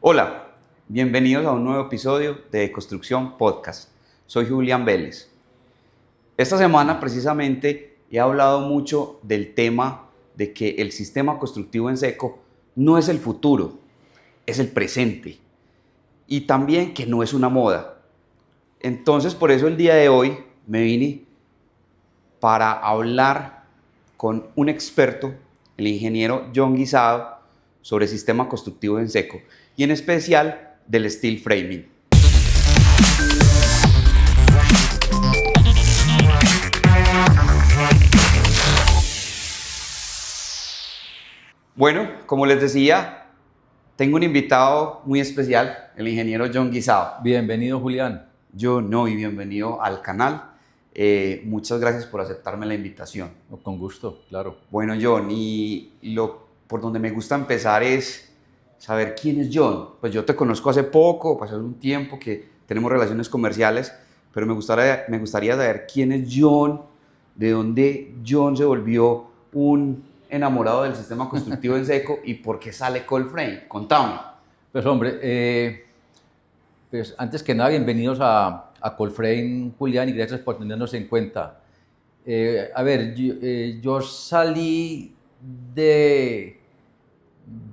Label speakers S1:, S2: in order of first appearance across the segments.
S1: Hola, bienvenidos a un nuevo episodio de Construcción Podcast. Soy Julián Vélez. Esta semana precisamente he hablado mucho del tema de que el sistema constructivo en seco no es el futuro, es el presente. Y también que no es una moda. Entonces, por eso el día de hoy me vine para hablar con un experto, el ingeniero John Guisado, sobre sistema constructivo en seco y en especial del steel framing. Bueno, como les decía, tengo un invitado muy especial, el ingeniero John Guisado.
S2: Bienvenido, Julián.
S1: Y bienvenido al canal. Muchas gracias por aceptarme la invitación.
S2: Con gusto, claro.
S1: Bueno, John, por donde me gusta empezar es saber quién es John. Pues yo te conozco hace poco, pasó un tiempo que tenemos relaciones comerciales, pero me gustaría saber quién es John, de dónde John se volvió un enamorado del sistema constructivo en seco y por qué sale Cold Frame. Contame.
S2: Pues hombre, pues antes que nada, bienvenidos a Cold Frame, Julián, y gracias por tenernos en cuenta. Yo salí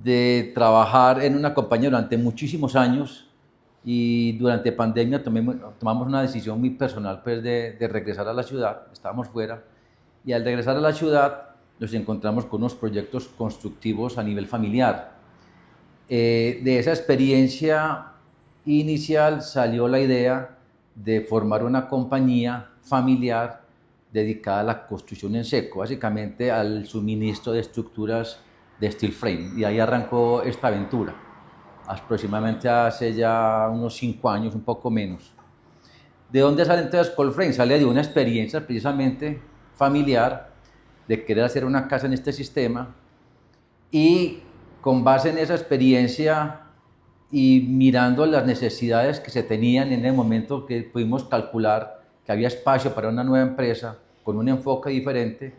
S2: de trabajar en una compañía durante muchísimos años y durante pandemia tomamos una decisión muy personal, pues, de regresar a la ciudad. Estábamos fuera y al regresar a la ciudad nos encontramos con unos proyectos constructivos a nivel familiar. De esa experiencia inicial salió la idea de formar una compañía familiar dedicada a la construcción en seco, básicamente al suministro de estructuras de steel frame, y ahí arrancó esta aventura, aproximadamente hace ya unos 5 años, un poco menos. ¿De dónde sale entonces Cold Frame? Sale de una experiencia precisamente familiar de querer hacer una casa en este sistema, y con base en esa experiencia y mirando las necesidades que se tenían en el momento que pudimos calcular que había espacio para una nueva empresa con un enfoque diferente,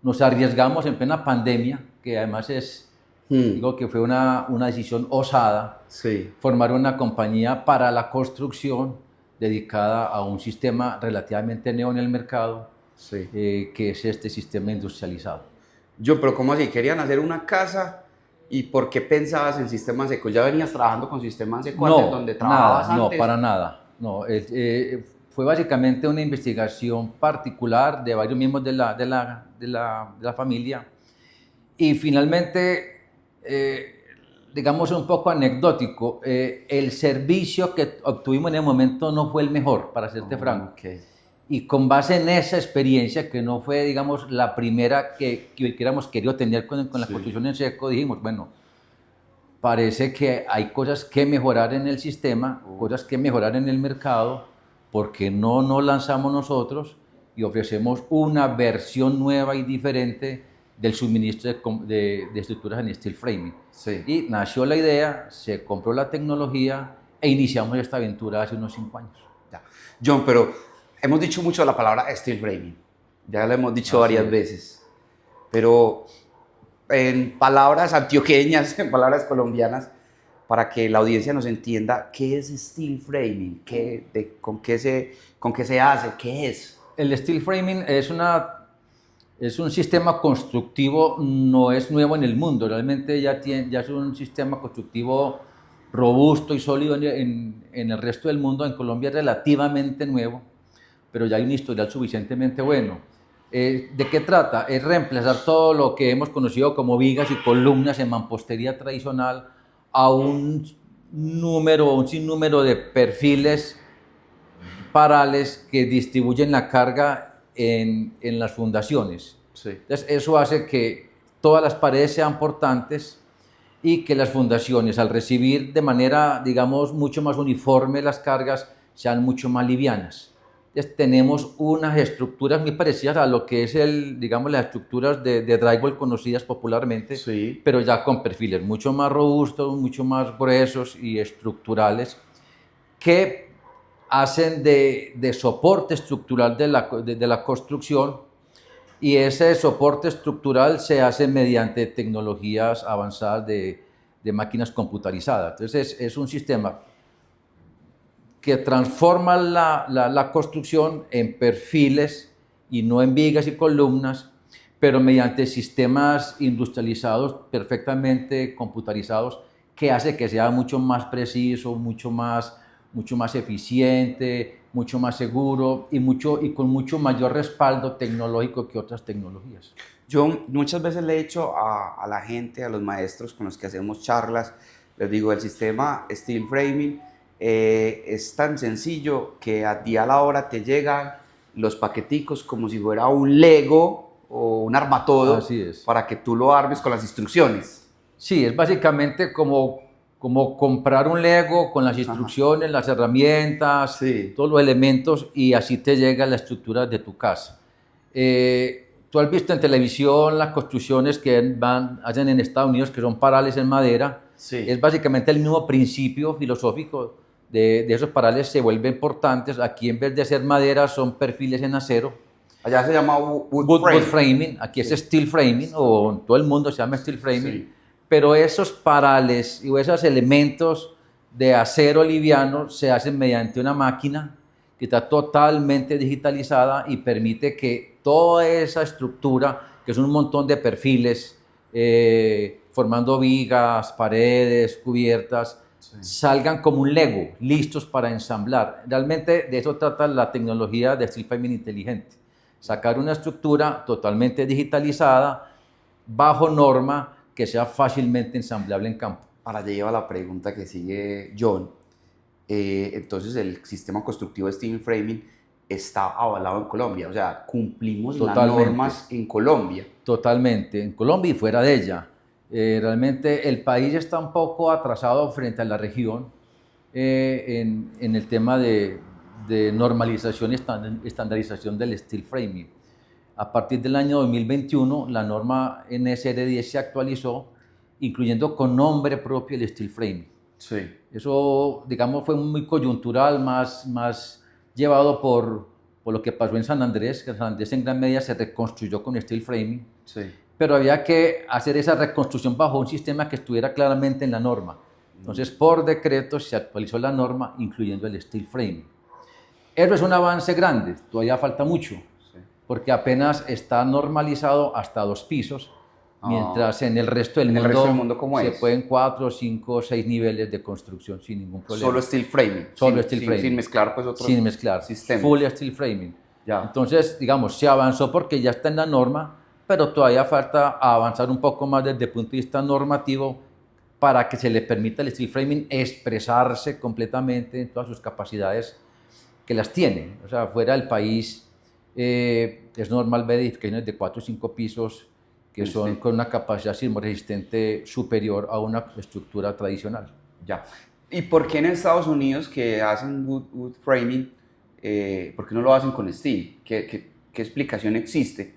S2: nos arriesgamos en plena pandemia, que además digo que fue una decisión osada,
S1: Sí.
S2: formar una compañía para la construcción dedicada a un sistema relativamente nuevo en el mercado,
S1: Sí.
S2: que es este sistema industrializado.
S1: John, pero ¿cómo así? ¿Querían hacer una casa? ¿Y por qué pensabas en sistemas secos? ¿Ya venías trabajando con sistemas secos antes, donde trabajabas
S2: nada,
S1: antes?
S2: No, para nada. No, fue básicamente una investigación particular de varios miembros de la familia, y finalmente, digamos un poco anecdótico, el servicio que obtuvimos en el momento no fue el mejor, para serte franco.
S1: Okay.
S2: Y con base en esa experiencia, que no fue, digamos, la primera que hubiéramos querido tener con la construcción en seco, dijimos, bueno, parece que hay cosas que mejorar en el sistema, cosas que mejorar en el mercado, porque no nos lanzamos nosotros y ofrecemos una versión nueva y diferente del suministro de estructuras en steel framing.
S1: Sí.
S2: Y nació la idea, se compró la tecnología e iniciamos esta aventura hace unos 5 años.
S1: Ya. John, pero hemos dicho mucho la palabra steel framing. Ya lo hemos dicho varias veces. Pero en palabras antioqueñas, en palabras colombianas, para que la audiencia nos entienda, ¿qué es steel framing? ¿Con qué se hace? ¿Qué es?
S2: El steel framing es un sistema constructivo, no es nuevo en el mundo, realmente ya es un sistema constructivo robusto y sólido en el resto del mundo. En Colombia es relativamente nuevo, pero ya hay un historial suficientemente bueno. ¿De qué trata? Es reemplazar todo lo que hemos conocido como vigas y columnas en mampostería tradicional a un sinnúmero de perfiles parales que distribuyen la carga en las fundaciones.
S1: Sí.
S2: Entonces, eso hace que todas las paredes sean portantes y que las fundaciones, al recibir de manera, digamos, mucho más uniforme las cargas, sean mucho más livianas. Entonces, tenemos unas estructuras muy parecidas a lo que es las estructuras de drywall conocidas popularmente,
S1: Sí.
S2: pero ya con perfiles mucho más robustos, mucho más gruesos y estructurales, que hacen de soporte estructural de la construcción, y ese soporte estructural se hace mediante tecnologías avanzadas de de máquinas computarizadas. Entonces es un sistema que transforma la construcción en perfiles y no en vigas y columnas, pero mediante sistemas industrializados perfectamente computarizados, que hace que sea mucho más preciso, mucho más eficiente, mucho más seguro y con mucho mayor respaldo tecnológico que otras tecnologías.
S1: Yo muchas veces le he dicho a la gente, a los maestros con los que hacemos charlas, les digo, el sistema Steel Framing es tan sencillo que a ti a la hora te llegan los paqueticos como si fuera un Lego o un armatodo.
S2: Así es.
S1: Para que tú lo armes con las instrucciones.
S2: Sí, es básicamente como comprar un Lego con las instrucciones, las herramientas,
S1: sí,
S2: todos los elementos, y así te llega la estructura de tu casa. Tú has visto en televisión las construcciones que hacen en Estados Unidos, que son parales en madera.
S1: Sí.
S2: Es básicamente el mismo principio filosófico de esos parales, se vuelven portantes. Aquí, en vez de ser madera, son perfiles en acero.
S1: Allá se llama wood
S2: framing. Aquí sí. Es steel framing, o en todo el mundo se llama steel framing.
S1: Sí.
S2: Pero esos parales y esos elementos de acero liviano se hacen mediante una máquina que está totalmente digitalizada y permite que toda esa estructura, que son un montón de perfiles, formando vigas, paredes, cubiertas, sí, salgan como un Lego, listos para ensamblar. Realmente de eso trata la tecnología de steel framing inteligente. Sacar una estructura totalmente digitalizada, bajo norma, que sea fácilmente ensamblable en campo.
S1: Para llevar a la pregunta que sigue John, entonces el sistema constructivo de steel framing está avalado en Colombia, o sea, cumplimos totalmente las normas en Colombia.
S2: Totalmente, en Colombia y fuera de ella. Realmente el país está un poco atrasado frente a la región en el tema de normalización y estandarización del steel framing. A partir del año 2021, la norma NSR10 se actualizó, incluyendo con nombre propio el steel framing.
S1: Sí.
S2: Eso, digamos, fue muy coyuntural, más llevado por lo que pasó en San Andrés, que San Andrés en gran medida se reconstruyó con steel framing.
S1: Sí.
S2: Pero había que hacer esa reconstrucción bajo un sistema que estuviera claramente en la norma. Entonces, por decreto se actualizó la norma, incluyendo el steel framing. Eso es un avance grande, todavía falta mucho, porque apenas está normalizado hasta 2 pisos, mientras en el resto del mundo
S1: ¿cómo
S2: se
S1: es?
S2: pueden 4, 5, 6 niveles de construcción sin ningún problema.
S1: Solo steel framing.
S2: Solo steel framing.
S1: Sin mezclar pues otros
S2: sin mezclar,
S1: sistemas.
S2: Full steel framing.
S1: Ya.
S2: Entonces, digamos, se avanzó porque ya está en la norma, pero todavía falta avanzar un poco más desde el punto de vista normativo para que se le permita al steel framing expresarse completamente en todas sus capacidades que las tiene. O sea, fuera del país es normal ver edificaciones de 4 o 5 pisos que son con una capacidad sismoresistente superior a una estructura tradicional.
S1: Ya. ¿Y por qué en Estados Unidos, que hacen wood framing, por qué no lo hacen con steel? ¿Qué explicación existe?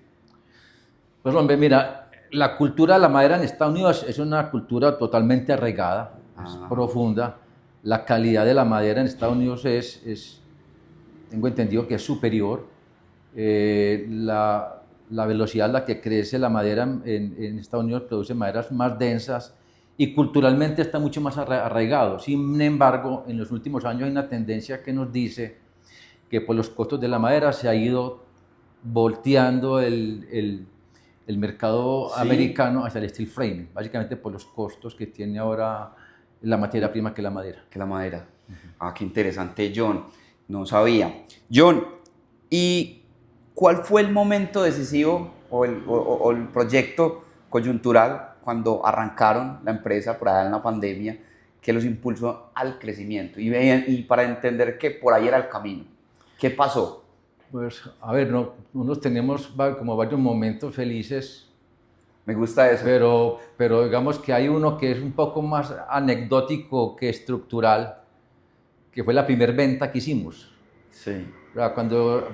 S2: Pues hombre, mira, la cultura de la madera en Estados Unidos es una cultura totalmente arraigada, es profunda. La calidad de la madera en Estados Unidos tengo entendido que es superior. La velocidad a la que crece la madera en Estados Unidos produce maderas más densas y culturalmente está mucho más arraigado. Sin embargo, en los últimos años hay una tendencia que nos dice que por los costos de la madera se ha ido volteando el mercado americano hacia el steel framing, básicamente por los costos que tiene ahora la materia prima que la madera.
S1: Qué interesante, John. No sabía. John, ¿y cuál fue el momento decisivo o el proyecto coyuntural cuando arrancaron la empresa por allá en la pandemia que los impulsó al crecimiento? Y para entender que por ahí era el camino. ¿Qué pasó?
S2: Pues, a ver, nosotros tenemos como varios momentos felices.
S1: Me gusta eso.
S2: Pero digamos que hay uno que es un poco más anecdótico que estructural, que fue la primera venta que hicimos.
S1: Sí.
S2: Cuando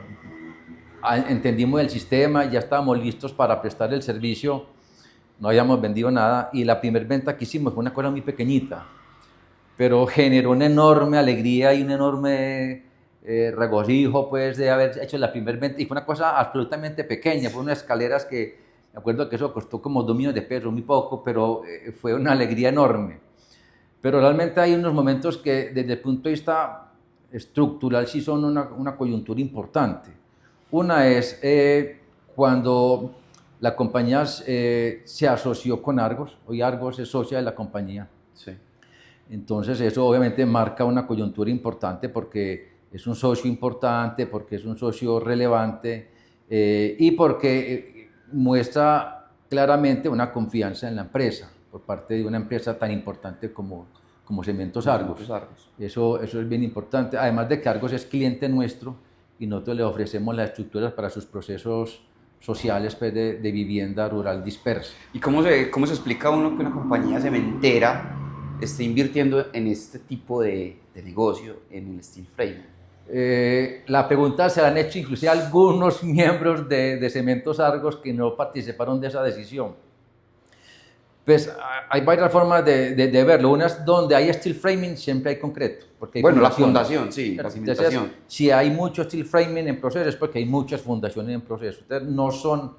S2: entendimos el sistema, ya estábamos listos para prestar el servicio, no habíamos vendido nada, y la primera venta que hicimos fue una cosa muy pequeñita, pero generó una enorme alegría y un enorme regocijo pues, de haber hecho la primera venta, y fue una cosa absolutamente pequeña, fueron unas escaleras que Me acuerdo que eso costó como 2 millones de pesos, muy poco, pero fue una alegría enorme. Pero realmente hay unos momentos que desde el punto de vista estructural sí son una coyuntura importante. Una es cuando la compañía se asoció con Argos, hoy Argos es socia de la compañía.
S1: Sí.
S2: Entonces eso obviamente marca una coyuntura importante porque es un socio importante, porque es un socio relevante y porque muestra claramente una confianza en la empresa por parte de una empresa tan importante como Cementos Argos. Eso es bien importante, además de que Argos es cliente nuestro y nosotros le ofrecemos las estructuras para sus procesos sociales pues, de vivienda rural dispersa.
S1: ¿Y cómo se explica uno que una compañía cementera esté invirtiendo en este tipo de negocio, en el steel frame?
S2: La pregunta se la han hecho inclusive algunos miembros de Cementos Argos que no participaron de esa decisión. Pues hay varias formas de verlo. Una es donde hay steel framing, siempre hay concreto. Porque hay
S1: la fundación, sí, la cimentación.
S2: Entonces, si hay mucho steel framing en proceso es porque hay muchas fundaciones en proceso. Entonces, no son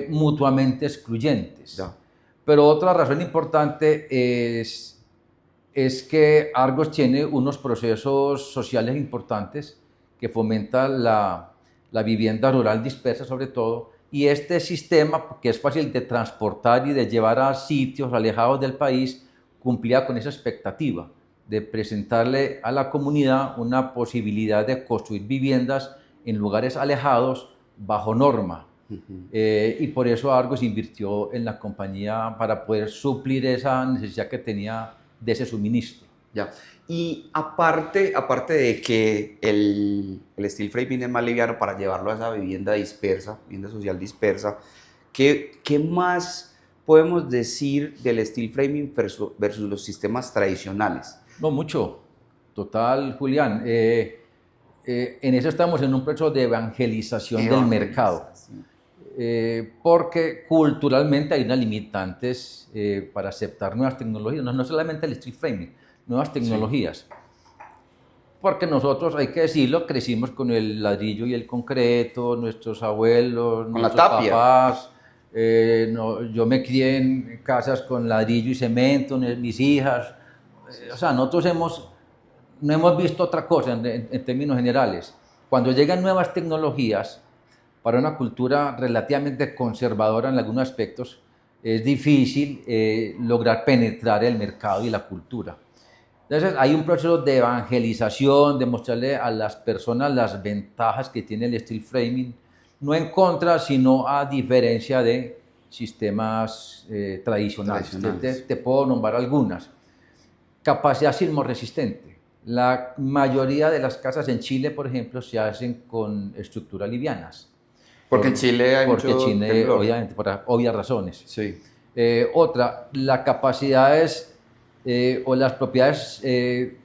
S2: mutuamente excluyentes.
S1: Ya.
S2: Pero otra razón importante es que Argos tiene unos procesos sociales importantes que fomentan la vivienda rural dispersa sobre todo, y este sistema, que es fácil de transportar y de llevar a sitios alejados del país, cumplía con esa expectativa de presentarle a la comunidad una posibilidad de construir viviendas en lugares alejados bajo norma. Y por eso Argos invirtió en la compañía para poder suplir esa necesidad que tenía de ese suministro.
S1: Ya. Y aparte de que el steel framing es más liviano para llevarlo a esa vivienda dispersa, vivienda social dispersa, ¿qué más podemos decir del steel framing versus los sistemas tradicionales?
S2: No, mucho. Total, Julián. En eso estamos en un proceso de evangelización del mercado. Porque culturalmente hay unas limitantes para aceptar nuevas tecnologías, no solamente el steel framing, nuevas tecnologías. Sí. Porque nosotros, hay que decirlo, crecimos con el ladrillo y el concreto, nuestros abuelos,
S1: con
S2: nuestros papás. Yo me crié en casas con ladrillo y cemento, mis hijas. O sea, nosotros no hemos visto otra cosa en términos generales. Cuando llegan nuevas tecnologías, para una cultura relativamente conservadora en algunos aspectos, es difícil lograr penetrar el mercado y la cultura. Entonces hay un proceso de evangelización, de mostrarle a las personas las ventajas que tiene el steel framing, no en contra, sino a diferencia de sistemas tradicionales. Te puedo nombrar algunas. Capacidad sismorresistente. La mayoría de las casas en Chile, por ejemplo, se hacen con estructuras livianas.
S1: Porque en Chile hay mucho temblor.
S2: Obviamente, por obvias razones.
S1: Sí.
S2: Otra, las capacidades o las propiedades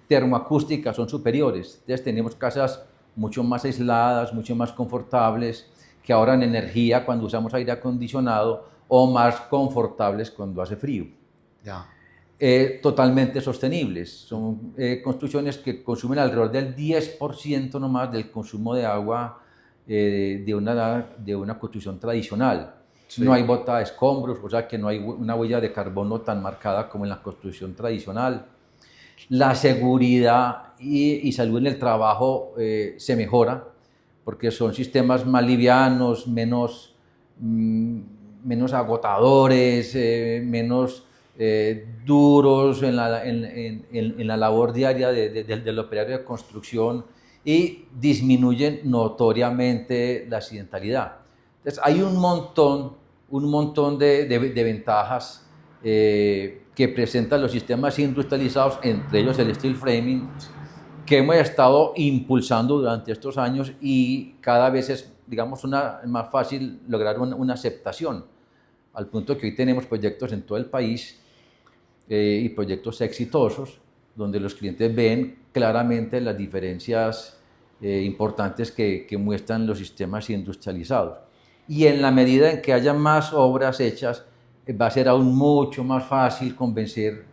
S2: termoacústicas son superiores. Entonces tenemos casas mucho más aisladas, mucho más confortables, que ahorran energía cuando usamos aire acondicionado o más confortables cuando hace frío.
S1: Ya.
S2: Totalmente sostenibles. Son construcciones que consumen alrededor del 10% nomás del consumo de agua de una construcción tradicional. Sí. No hay bota de escombros, o sea que no hay una huella de carbono tan marcada como en la construcción tradicional. La seguridad y salud en el trabajo se mejora porque son sistemas más livianos, menos agotadores, menos duros en la labor diaria del operario de construcción y disminuyen notoriamente la accidentalidad. Entonces hay un montón de ventajas que presentan los sistemas industrializados, entre ellos el steel framing, que hemos estado impulsando durante estos años y cada vez es, digamos, más fácil lograr una aceptación, al punto que hoy tenemos proyectos en todo el país y proyectos exitosos, donde los clientes ven claramente las diferencias importantes que muestran los sistemas industrializados. Y en la medida en que haya más obras hechas, va a ser aún mucho más fácil convencer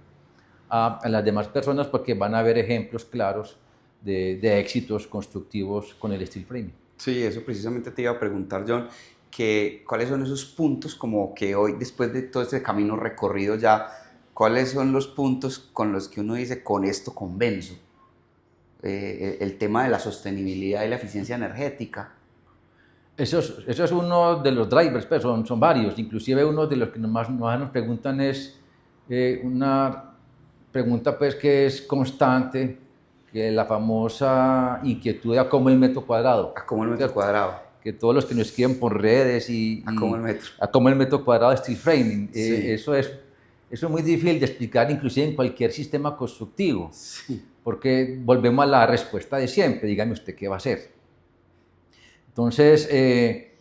S2: a las demás personas porque van a haber ejemplos claros de éxitos constructivos con el steel framing.
S1: Sí, eso precisamente te iba a preguntar, John. ¿cuáles son esos puntos como que hoy, después de todo este camino recorrido ya, cuáles son los puntos con los que uno dice, con esto convenzo? El tema de la sostenibilidad y la eficiencia energética.
S2: Eso es uno de los drivers, pues son varios. Inclusive uno de los que más nos preguntan es una pregunta pues que es constante, que la famosa inquietud de a cómo el metro cuadrado.
S1: ¿A cómo el metro
S2: ¿cierto?
S1: cuadrado?
S2: Que todos los que nos escriben por redes
S1: ¿A cómo el metro?
S2: a cómo el metro cuadrado de steel framing.
S1: Sí.
S2: Eso es muy difícil de explicar inclusive en cualquier sistema constructivo.
S1: Sí.
S2: Porque volvemos a la respuesta de siempre, dígame usted qué va a hacer. Entonces, es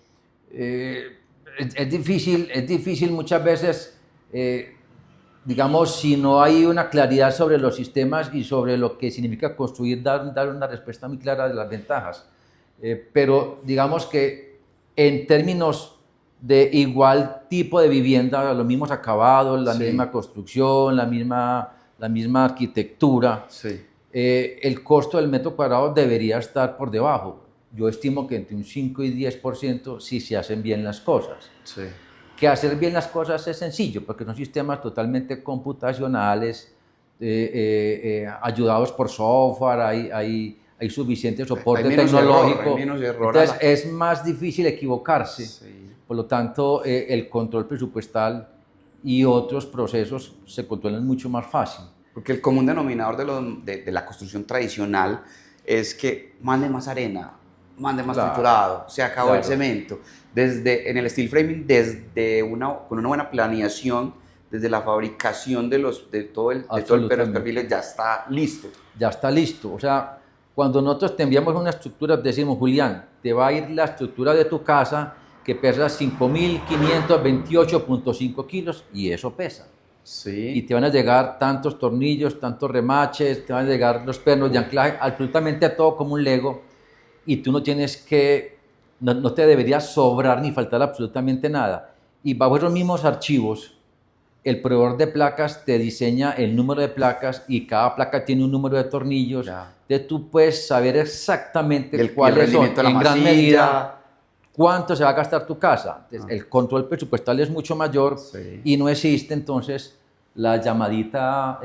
S2: difícil muchas veces, digamos, si no hay una claridad sobre los sistemas y sobre lo que significa construir, dar una respuesta muy clara de las ventajas. Pero digamos que en términos de igual tipo de vivienda, los mismos acabados, la misma construcción, la misma arquitectura, el costo del metro cuadrado debería estar por debajo. Yo estimo que entre un 5 y 10% si se hacen bien las cosas.
S1: Sí.
S2: Que hacer bien las cosas es sencillo, porque son sistemas totalmente computacionales, ayudados por software, hay suficiente soporte tecnológico. Entonces es más difícil equivocarse. Sí. Por lo tanto, el control presupuestal y otros procesos se controlan mucho más fácil.
S1: Porque el común denominador de la construcción tradicional es que mande más arena, mande más triturado, se acabó el cemento. En el steel framing, con una buena planeación, desde la fabricación de todo el perfiles, ya está listo.
S2: Ya está listo. O sea, cuando nosotros te enviamos una estructura, decimos, Julián, te va a ir la estructura de tu casa que pesa 5.528.5 kilos y eso pesa.
S1: Sí.
S2: Y te van a llegar tantos tornillos, tantos remaches, te van a llegar los pernos de anclaje, absolutamente todo como un Lego. Y tú no tienes que, no te debería sobrar ni faltar absolutamente nada. Y bajo esos mismos archivos, el proveedor de placas te diseña el número de placas y cada placa tiene un número de tornillos. Entonces tú puedes saber exactamente cuáles son, en gran medida, cuánto se va a gastar tu casa. Entonces, el control presupuestal es mucho mayor y no existe entonces la llamadita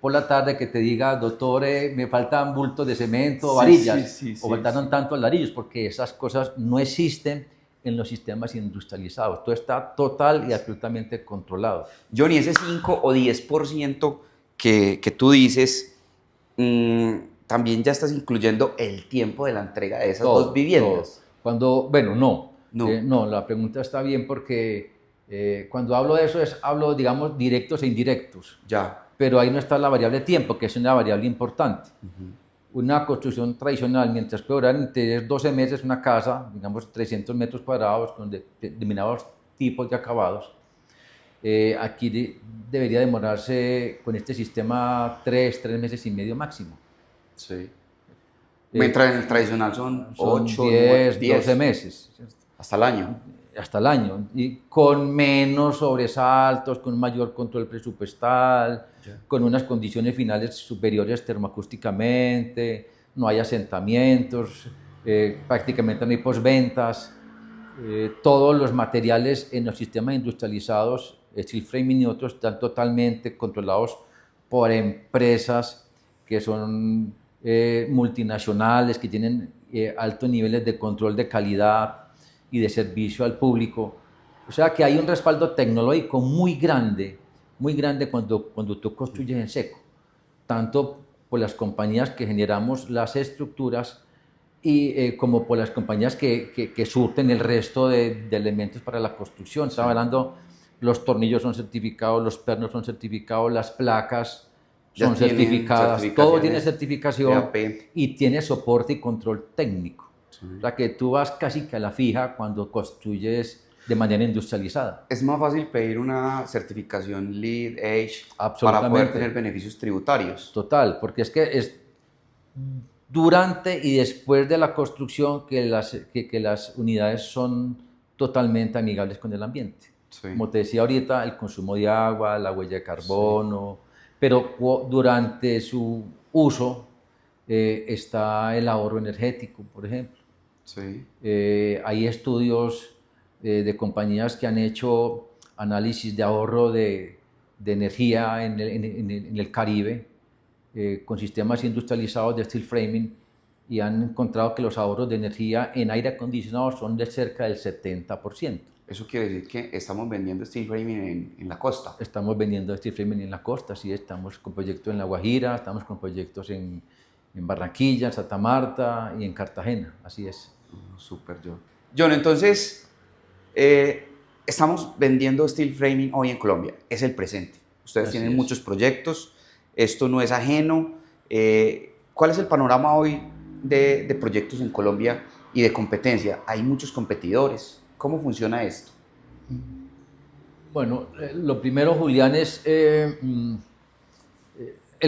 S2: por la tarde que te diga, doctor, me faltan bultos de cemento o varillas, o faltaron tantos ladrillos, porque esas cosas no existen en los sistemas industrializados. Todo está total y absolutamente controlado.
S1: Johnny, ese 5 o 10% que tú dices, también ya estás incluyendo el tiempo de la entrega de esas dos viviendas.
S2: No, la pregunta está bien porque cuando hablo de eso hablo, digamos, directos e indirectos.
S1: Ya.
S2: Pero ahí no está la variable tiempo, que es una variable importante. Una construcción tradicional, mientras puede durar entre 12 meses una casa, digamos 300 metros cuadrados con determinados tipos de acabados, aquí debería demorarse con este sistema 3 meses y medio máximo.
S1: Sí. Mientras en el tradicional son 8,
S2: 10, 12 meses.
S1: Hasta el año.
S2: Hasta el año. Y con menos sobresaltos, con mayor control presupuestal, con unas condiciones finales superiores termoacústicamente, no hay asentamientos, prácticamente no hay posventas. Todos los materiales en los sistemas industrializados, steel framing y otros, están totalmente controlados por empresas que son multinacionales, que tienen altos niveles de control de calidad y de servicio al público. O sea que hay un respaldo tecnológico muy grande cuando tú construyes en seco, tanto por las compañías que generamos las estructuras y como por las compañías que surten el resto de elementos para la construcción. Estaba hablando, los tornillos son certificados, los pernos son certificados, las placas son certificadas, todo tiene certificación y tiene soporte y control técnico. O sea que tú vas casi que a la fija cuando construyes de manera industrializada.
S1: Es más fácil pedir una certificación LEED, Edge para poder tener beneficios tributarios.
S2: Total, porque es que es durante y después de la construcción que las unidades son totalmente amigables con el ambiente. Como te decía ahorita, el consumo de agua, la huella de carbono, pero durante su uso está el ahorro energético, por ejemplo. Hay estudios de compañías que han hecho análisis de ahorro de energía en el Caribe, con sistemas industrializados de steel framing, y han encontrado que los ahorros de energía en aire acondicionado son de cerca del 70%.
S1: Eso quiere decir que estamos vendiendo steel framing en la costa.
S2: Estamos vendiendo steel framing en la costa, sí, estamos con proyectos en La Guajira, estamos con proyectos en Barranquilla, en Santa Marta y en Cartagena, así es.
S1: Súper, John. John, entonces, estamos vendiendo steel framing hoy en Colombia, es el presente. Ustedes
S2: Así
S1: tienen
S2: es.
S1: muchos proyectos, esto no es ajeno. ¿Cuál es el panorama hoy de proyectos en Colombia y de competencia? Hay muchos competidores. ¿Cómo funciona esto?
S2: Bueno, lo primero, Julián, es el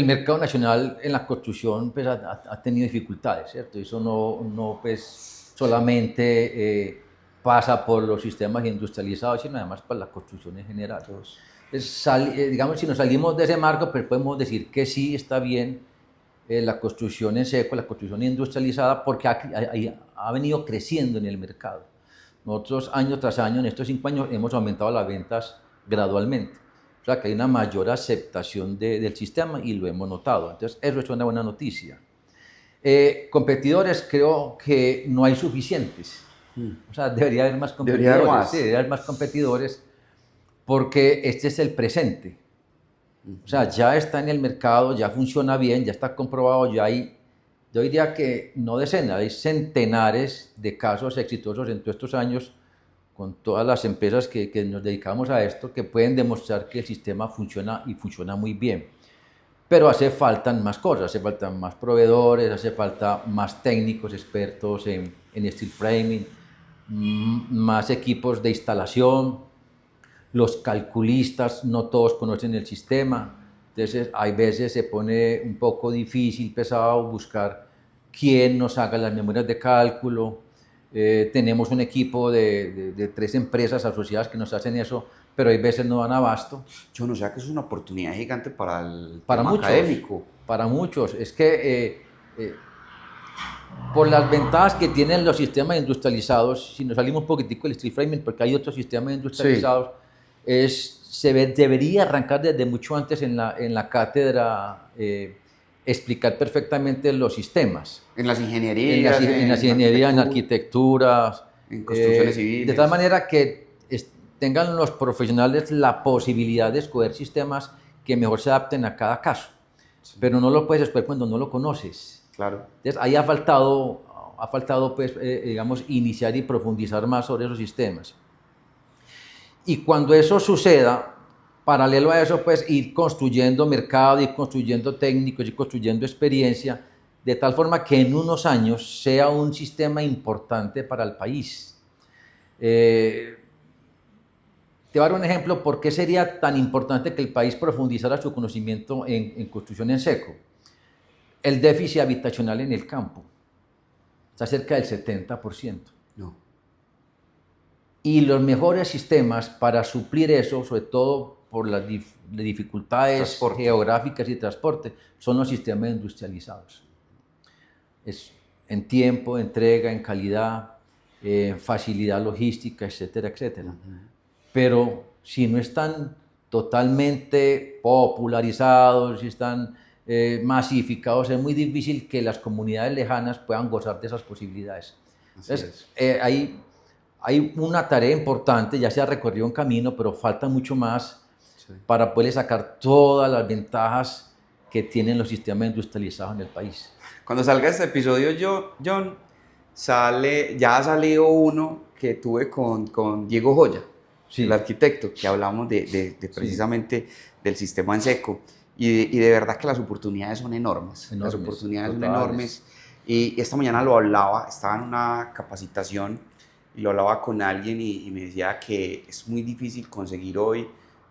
S2: mercado nacional en la construcción pues, ha tenido dificultades, ¿cierto? Eso no pues, solamente pasa por los sistemas industrializados, sino además por la construcción en general. Digamos, si nos salimos de ese marco, pues podemos decir que sí está bien la construcción en seco, la construcción industrializada, porque ha venido creciendo en el mercado. Nosotros año tras año, en estos 5 años, hemos aumentado las ventas gradualmente. O sea, que hay una mayor aceptación del sistema y lo hemos notado. Entonces, eso es una buena noticia. Competidores, creo que no hay suficientes. O sea, debería haber más competidores.
S1: Debería haber más.
S2: Sí, debería haber más competidores porque este es el presente. O sea, ya está en el mercado, ya funciona bien, ya está comprobado, ya hay, yo diría que no decenas, hay centenares de casos exitosos en todos estos años con todas las empresas que nos dedicamos a esto, que pueden demostrar que el sistema funciona y funciona muy bien. Pero hace falta más cosas, hace falta más proveedores, hace falta más técnicos expertos en steel framing, más equipos de instalación. Los calculistas no todos conocen el sistema, entonces hay veces se pone un poco difícil, pesado buscar quién nos haga las memorias de cálculo. Tenemos un equipo de 3 empresas asociadas que nos hacen eso, pero hay veces no dan abasto.
S1: Yo no sé, que es una oportunidad gigante para el
S2: Para
S1: tema
S2: muchos,
S1: académico.
S2: para muchos. Es que por las ventajas que tienen los sistemas industrializados, si nos salimos un poquitico del steel framing, porque hay otros sistemas industrializados, debería arrancar desde mucho antes en la cátedra, explicar perfectamente los sistemas.
S1: En las ingenierías.
S2: En las ingenierías, en arquitecturas.
S1: En construcciones civiles.
S2: De tal manera que tengan los profesionales la posibilidad de escoger sistemas que mejor se adapten a cada caso. Sí. Pero no lo puedes escoger cuando no lo conoces.
S1: Claro.
S2: Entonces ahí ha faltado pues, digamos, iniciar y profundizar más sobre esos sistemas. Y cuando eso suceda, paralelo a eso, pues ir construyendo mercado, ir construyendo técnicos, ir construyendo experiencia, de tal forma que en unos años sea un sistema importante para el país. Te voy a dar un ejemplo por qué sería tan importante que el país profundizara su conocimiento en construcción en seco. El déficit habitacional en el campo está cerca del 70%.
S1: No.
S2: Y los mejores sistemas para suplir eso, sobre todo por las dificultades geográficas y transporte, son los sistemas industrializados. Es en tiempo, entrega, en calidad, facilidad logística, etcétera, etcétera. Pero si no están totalmente popularizados, si están masificados, es muy difícil que las comunidades lejanas puedan gozar de esas posibilidades. Entonces, hay una tarea importante, ya se ha recorrido un camino, pero falta mucho más para poder sacar todas las ventajas que tienen los sistemas industrializados en el país.
S1: Cuando salga este episodio, John, ya ha salido uno que tuve con Diego Joya, sí, el arquitecto, que hablamos precisamente del sistema en seco. Y de verdad que las oportunidades son enormes. Las oportunidades son enormes. Y esta mañana lo hablaba, estaba en una capacitación y lo hablaba con alguien y me decía que es muy difícil conseguir hoy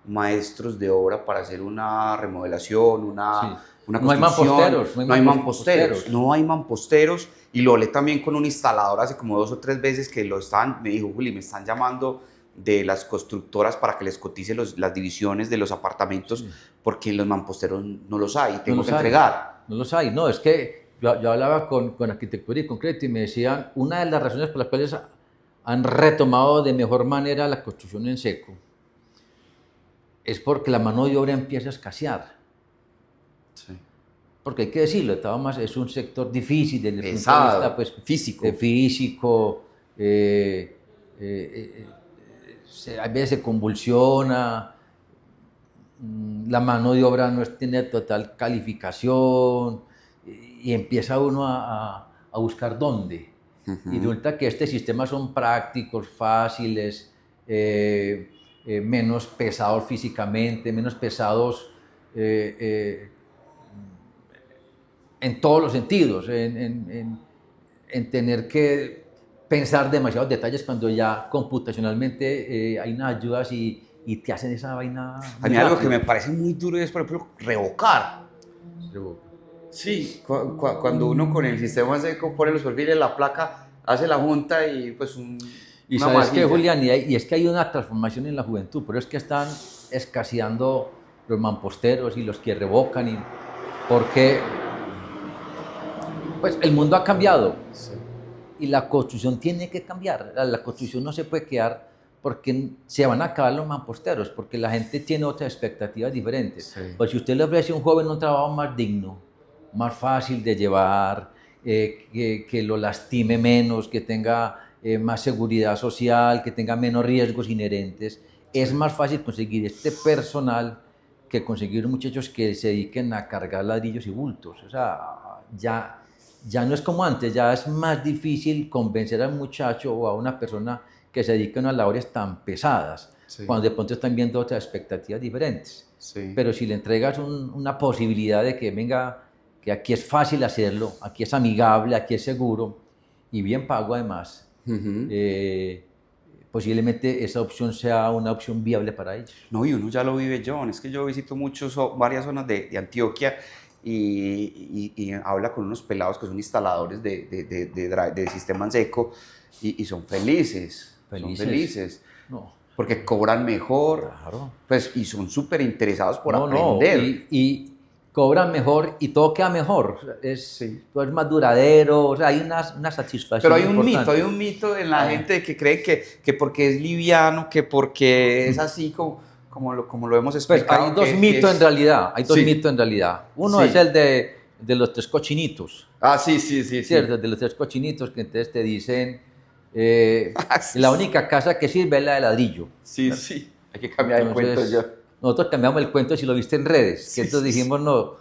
S1: maestros de obra para hacer una remodelación, una construcción. No hay mamposteros. Y lo hablé también con un instalador hace como 2 o 3 veces que me dijo, Juli, me están llamando de las constructoras para que les cotice las divisiones de los apartamentos, porque los mamposteros no los hay, tengo que entregar.
S2: No los hay, no, es que yo hablaba con Arquitectura y Concreto y me decían, una de las razones por las cuales han retomado de mejor manera la construcción en seco es porque la mano de obra empieza a escasear.
S1: Sí.
S2: Porque hay que decirlo, de todas maneras, es un sector difícil desde el punto de
S1: Pesado,
S2: vista pues,
S1: físico.
S2: físico, a veces se convulsiona, la mano de obra no tiene total calificación y empieza uno a buscar dónde. Y resulta que este sistema son prácticos, fáciles, menos pesados físicamente, menos pesados en todos los sentidos, en tener que pensar demasiados detalles cuando ya computacionalmente hay unas ayudas y te hacen esa vaina.
S1: A mí algo que me parece muy duro es, por ejemplo, revocar.
S2: Revoca.
S1: Sí, cuando uno con el sistema seco pone los perfiles, la placa, hace la junta y pues
S2: Y
S1: una
S2: sabes que,
S1: masilla.
S2: Julián, y es que hay una transformación en la juventud, pero es que están escaseando los mamposteros y los que revocan, porque pues, el mundo ha cambiado.
S1: Sí.
S2: Y la construcción tiene que cambiar. La construcción no se puede quedar porque se van a acabar los mamposteros, porque la gente tiene otras expectativas diferentes.
S1: Sí.
S2: Pues si usted le ofrece a un joven un trabajo más digno, más fácil de llevar, que lo lastime menos, que tenga más seguridad social, que tenga menos riesgos inherentes, es más fácil conseguir este personal que conseguir muchachos que se dediquen a cargar ladrillos y bultos. O sea, ya no es como antes, ya es más difícil convencer al muchacho o a una persona que se dedique a unas labores tan pesadas,
S1: Sí.
S2: cuando de pronto están viendo otras expectativas diferentes.
S1: Sí.
S2: Pero si le entregas una posibilidad de que venga, que aquí es fácil hacerlo, aquí es amigable, aquí es seguro y bien pago además, posiblemente esa opción sea una opción viable para ellos.
S1: No, y uno ya lo vive, John. Es que yo visito varias zonas de Antioquia y habla con unos pelados que son instaladores de sistema en seco y son felices. Son felices.
S2: No.
S1: Porque cobran mejor,
S2: Claro.
S1: pues, y son súper interesados por
S2: No,
S1: aprender.
S2: y cobran mejor y todo queda mejor.
S1: Sí.
S2: Todo es más duradero, o sea, hay una satisfacción.
S1: Pero hay un
S2: importante.
S1: hay un mito en la gente que cree que porque es liviano, que porque es así como lo hemos
S2: Pues
S1: explicado.
S2: hay dos
S1: que
S2: mitos
S1: es...
S2: en realidad, hay dos
S1: Sí.
S2: mitos en realidad. Uno
S1: Sí.
S2: es el de los tres cochinitos,
S1: Ah, sí, sí, sí.
S2: ¿cierto? De los tres cochinitos que entonces te dicen,
S1: Sí.
S2: la única casa que sirve es la de ladrillo.
S1: Sí, sí. Hay que cambiar el cuento
S2: Entonces,
S1: yo.
S2: nosotros cambiamos el cuento si lo viste en redes,
S1: Sí,
S2: que entonces
S1: sí,
S2: dijimos no,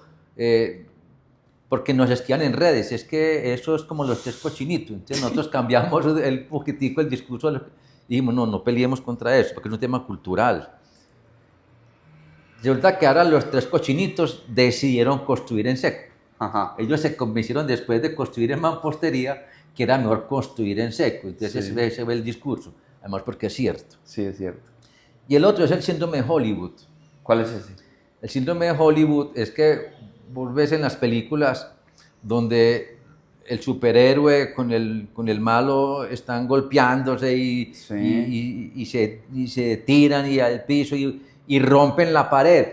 S2: porque nos esquían en redes, es que eso es como los tres cochinitos. Entonces nosotros cambiamos el poquitico el discurso, dijimos no peleemos contra eso, porque es un tema cultural. Resulta que ahora los tres cochinitos decidieron construir en seco.
S1: Ajá.
S2: Ellos se convencieron después de construir en mampostería que era mejor construir en seco. Entonces
S1: Sí.
S2: ese ve el discurso, además porque es cierto.
S1: Sí, es cierto.
S2: Y el otro es el síndrome de Hollywood.
S1: ¿Cuál es ese?
S2: El síndrome de Hollywood es que vos ves en las películas donde el superhéroe con el malo están golpeándose
S1: Sí.
S2: y se tiran y al piso y rompen la pared.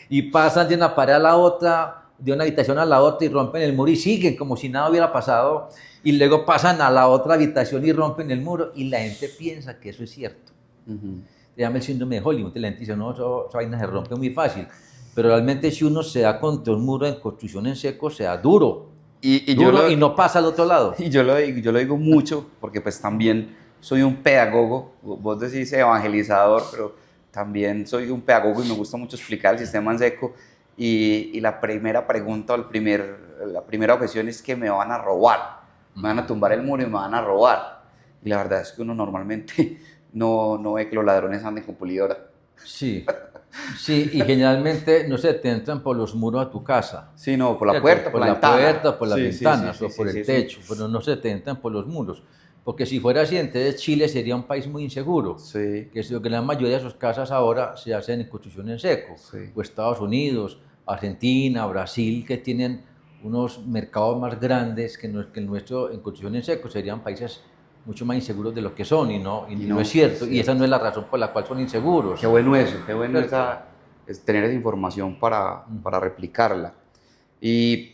S2: Y pasan de una pared a la otra, de una habitación a la otra y rompen el muro y siguen como si nada hubiera pasado. Y luego pasan a la otra habitación y rompen el muro y la gente piensa que eso es cierto. Se llama el síndrome de Hollywood. La gente dice, no, esa vaina se rompe muy fácil. Pero realmente si uno se da contra un muro en construcción en seco, se da duro. Y no pasa al otro lado.
S1: Y yo lo digo mucho porque pues también soy un pedagogo. Vos decís evangelizador, pero también soy un pedagogo y me gusta mucho explicar el sistema en seco. Y la primera pregunta o la primera objeción es que me van a robar. Me van a tumbar el muro y me van a robar. Y la verdad es que uno normalmente no ve que los ladrones anden con pulidora.
S2: Sí, sí, y generalmente, no sé, te entran por los muros a tu casa.
S1: Sí, no, por la
S2: ¿cierto?
S1: puerta, por la ventana.
S2: Puerta, por las
S1: Sí,
S2: ventanas
S1: sí,
S2: o por
S1: sí,
S2: el
S1: sí,
S2: techo, pero no se te entran por los muros. Porque si fuera así, entonces Chile sería un país muy inseguro.
S1: Sí.
S2: Que la mayoría de sus casas ahora se hacen en construcción en seco.
S1: Sí.
S2: O Estados Unidos, Argentina, Brasil, que tienen unos mercados más grandes que el nuestro en construcción en seco, serían países mucho más inseguros de lo que son y no es cierto. Y esa no es la razón por la cual son inseguros.
S1: Qué bueno eso, qué bueno
S2: ¿Cierto?
S1: es tener esa información para replicarla. Y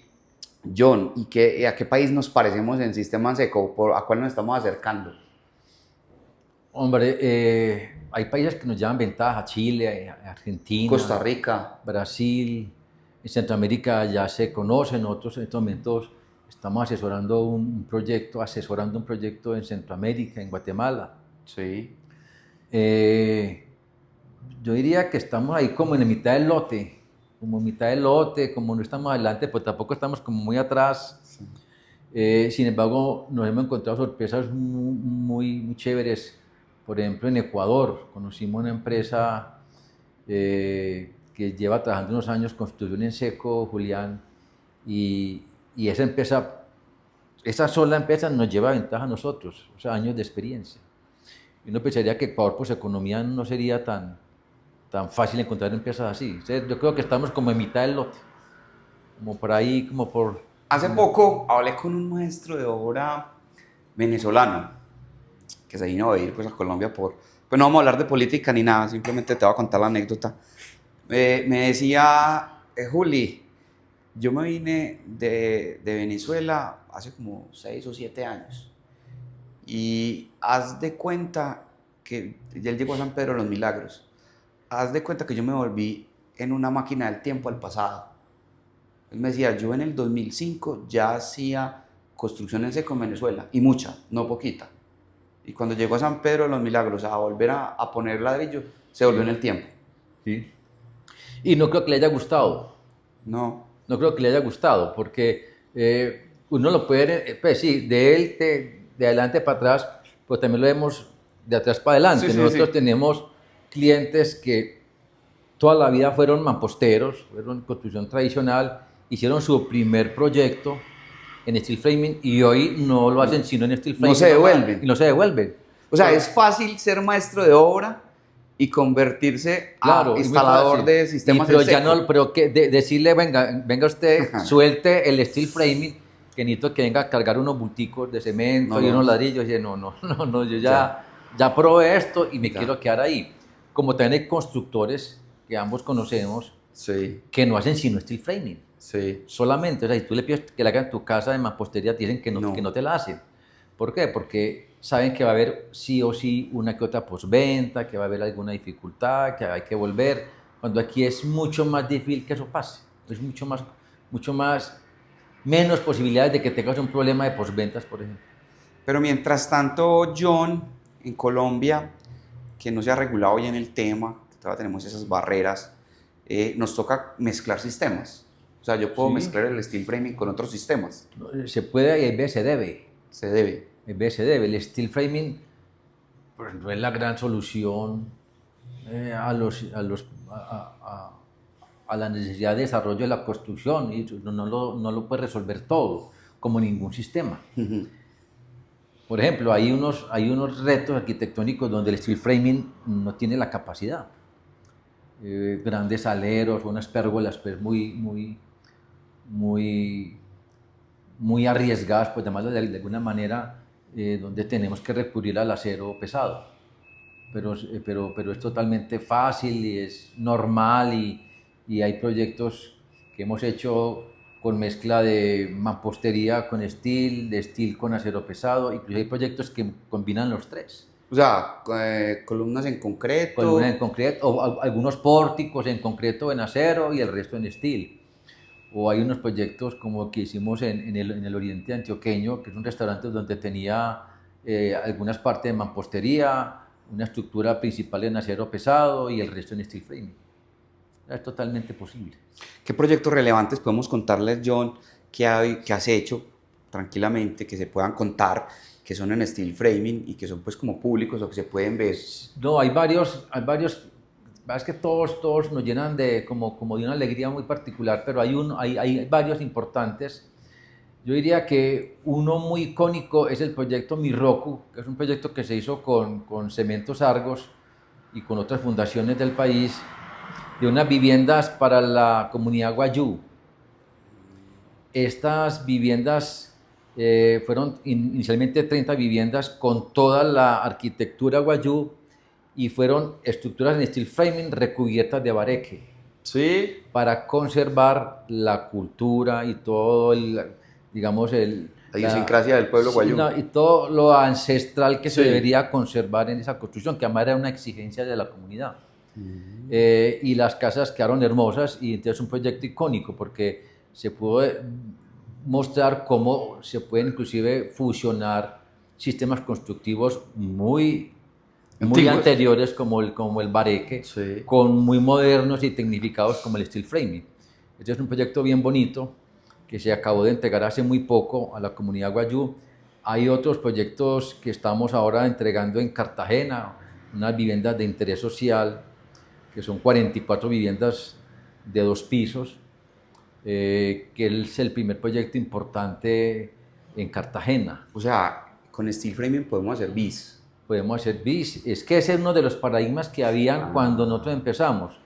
S1: John, ¿a qué país nos parecemos en sistema en seco? ¿A cuál nos estamos acercando?
S2: Hombre, hay países que nos llevan ventaja, Chile, Argentina,
S1: Costa Rica.
S2: Brasil, en Centroamérica ya se conocen, nosotros en estos momentos estamos asesorando un proyecto en Centroamérica, en Guatemala.
S1: Sí.
S2: Yo diría que estamos ahí como en la mitad del lote, como no estamos adelante, pues tampoco estamos como muy atrás.
S1: Sí.
S2: Sin embargo, nos hemos encontrado sorpresas muy chéveres. Por ejemplo, en Ecuador conocimos una empresa que lleva trabajando unos años, construcción en seco, Julián, y esa sola empresa nos lleva ventaja a nosotros, o sea, años de experiencia. Y uno pensaría que Ecuador, pues economía no sería tan fácil encontrar empresas así. O sea, yo creo que estamos como en mitad del lote, como por ahí, como por...
S1: Hace poco hablé con un maestro de obra venezolano que se vino a ir pues, a Colombia Pues no vamos a hablar de política ni nada, simplemente te voy a contar la anécdota. Me decía, Juli, yo me vine de Venezuela hace como 6 o 7 años y haz de cuenta que él llegó a San Pedro de los Milagros. Haz de cuenta que yo me volví en una máquina del tiempo al pasado. Él me decía, yo en el 2005 ya hacía construcción en seco en Venezuela, y mucha, no poquita. Y cuando llegó a San Pedro de los Milagros a volver a poner ladrillo, se volvió en el tiempo.
S2: Sí. Y no creo que le haya gustado.
S1: No.
S2: No creo que le haya gustado, porque uno lo puede, pues sí, de él de adelante para atrás, pero también lo vemos de atrás para adelante.
S1: Sí,
S2: Nosotros
S1: sí.
S2: tenemos clientes que toda la vida fueron mamposteros, fueron construcción tradicional, hicieron su primer proyecto en steel framing y hoy no lo hacen sino en steel framing.
S1: No se devuelven.
S2: Y no se devuelven.
S1: O sea, es fácil ser maestro de obra y convertirse
S2: Claro,
S1: a instalador de sistemas
S2: pero
S1: en
S2: ya
S1: seco.
S2: no, pero que decirle, venga usted, suelte el steel framing, que necesito que venga a cargar unos bulticos de cemento y unos ladrillos. Y no, yo ya probé esto y me quiero quedar ahí. Como también hay constructores que ambos conocemos,
S1: Sí.
S2: que no hacen sino steel framing.
S1: Sí.
S2: Solamente, o sea, si tú le pides que le hagan tu casa de mampostería, te dicen que no te la hacen. ¿Por qué? Porque saben que va a haber sí o sí una que otra postventa, que va a haber alguna dificultad, que hay que volver, cuando aquí es mucho más difícil que eso pase. Es menos posibilidades de que tengas un problema de postventas, por ejemplo.
S1: Pero mientras tanto, John, en Colombia, que no se ha regulado bien el tema, que todavía tenemos esas barreras, nos toca mezclar sistemas. O sea, yo puedo mezclar el steel framing con otros sistemas.
S2: Se puede y a veces se debe.
S1: Se debe.
S2: El steel framing pues, no es la gran solución a la necesidad de desarrollo de la construcción y no lo puede resolver todo, como ningún sistema. Por ejemplo, hay unos retos arquitectónicos donde el steel framing no tiene la capacidad. Grandes aleros, unas pérgolas pues, muy arriesgadas, pues llamarlo de alguna manera, donde tenemos que recurrir al acero pesado. Pero es totalmente fácil y es normal y hay proyectos que hemos hecho con mezcla de mampostería con steel, de steel con acero pesado, incluso hay proyectos que combinan los tres.
S1: O sea, columnas en concreto.
S2: Columnas en concreto, o algunos pórticos en concreto en acero y el resto en steel. O hay unos proyectos como que hicimos en el oriente antioqueño, que es un restaurante donde tenía algunas partes de mampostería, una estructura principal en acero pesado y el resto en steel framing. Es totalmente posible.
S1: ¿Qué proyectos relevantes podemos contarles, John, que has hecho tranquilamente, que se puedan contar, que son en steel framing y que son pues como públicos o que se pueden ver?
S2: No, hay varios, es que todos nos llenan como de una alegría muy particular, pero hay varios importantes. Yo diría que uno muy icónico es el proyecto Mirroku, que es un proyecto que se hizo con Cementos Argos y con otras fundaciones del país, de unas viviendas para la comunidad Wayuu. Estas viviendas fueron inicialmente 30 viviendas con toda la arquitectura Wayuu y fueron estructuras en steel framing recubiertas de bareque.
S1: Sí.
S2: Para conservar la cultura y todo
S1: La idiosincrasia del pueblo
S2: sí,
S1: guayú.
S2: y todo lo ancestral que se
S1: Sí.
S2: debería conservar en esa construcción, que además era una exigencia de la comunidad. Y las casas quedaron hermosas y entonces es un proyecto icónico porque se pudo mostrar cómo se pueden inclusive fusionar sistemas constructivos muy
S1: Antiguos.
S2: anteriores como el bareque,
S1: Sí.
S2: con muy modernos y tecnificados como el steel framing. Este es un proyecto bien bonito que se acabó de entregar hace muy poco a la comunidad guayú. Hay otros proyectos que estamos ahora entregando en Cartagena, unas viviendas de interés social, que son 44 viviendas de 2 pisos, que es el primer proyecto importante en Cartagena.
S1: O sea, con steel framing podemos hacer bis.
S2: Podemos hacer bis. Es que ese es uno de los paradigmas que habían cuando nosotros empezamos.